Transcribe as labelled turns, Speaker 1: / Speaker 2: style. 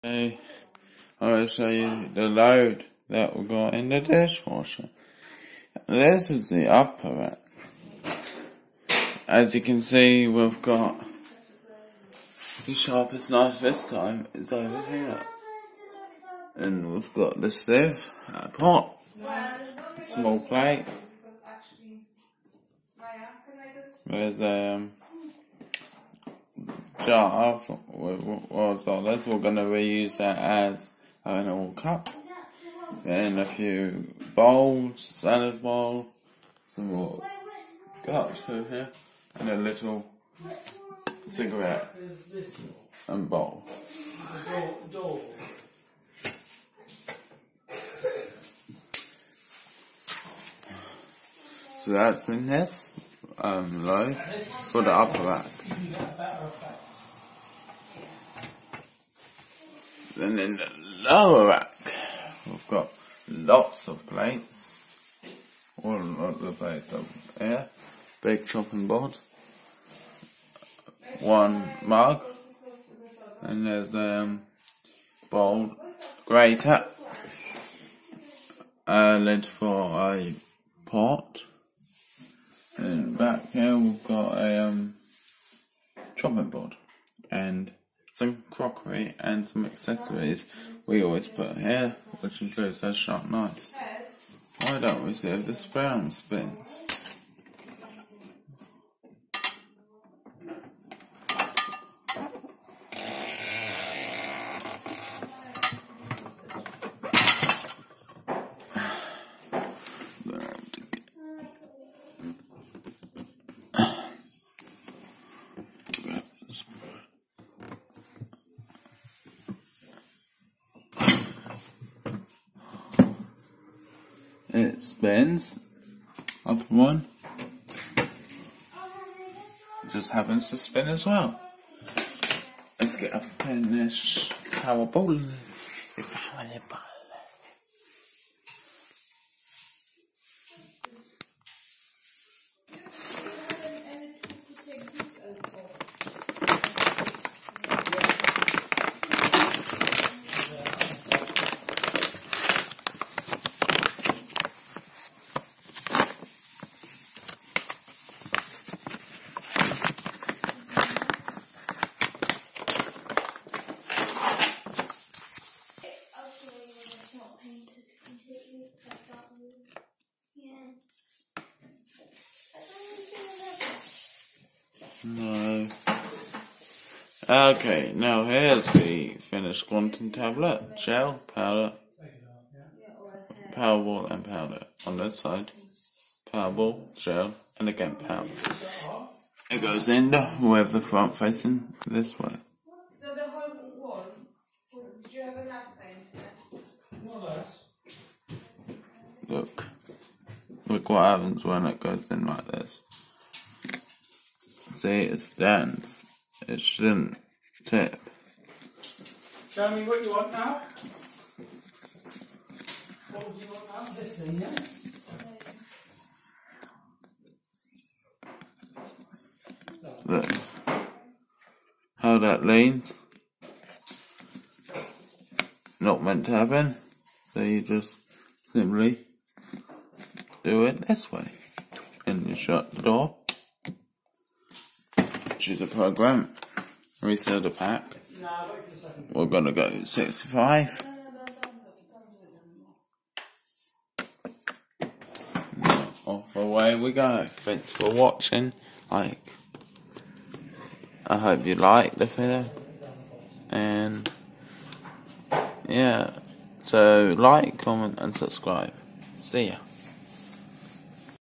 Speaker 1: Okay, I will show you the load that we got in the dishwasher. This is the upper rack. As you can see, we've got the sharpest knife this time is over here. And we've got the sieve, a pot, a small plate. There's a jar with water on this. We're going to reuse that as an old cup. Then a few bowls, salad bowl, some more cups over here, and a little cigarette and bowl. So that's in this load for the upper rack. Then in the lower rack, we've got lots of plates. All of the plates over here. Big chopping board. One mug. And there's a bowl grater. A lid for a pot. And back here we've got a chopping board. And some crockery and some accessories we always put here, which includes those sharp knives. Why don't we see if the spoon spins? It spins up one. Just happens to spin as well. Let's get a finish power ball. No. Okay, now here's the finished quantum tablet, gel, powder, power ball and powder. On this side, power ball, gel, and again powder. It goes in with the front facing this way.
Speaker 2: So the whole wall, did you have enough paint? More or less.
Speaker 1: Look what happens when it goes in like this. See, it stands. It shouldn't tip.
Speaker 3: Show me what you want now. What would you want now? This thing, yeah?
Speaker 1: Look how that leans. Not meant to happen. So you just simply do it this way. And you shut the door. Choose a program, reset the pack. We're gonna go 65. Now, off away we go. Thanks for watching. I hope you liked the video. And yeah, so like, comment and subscribe. See ya.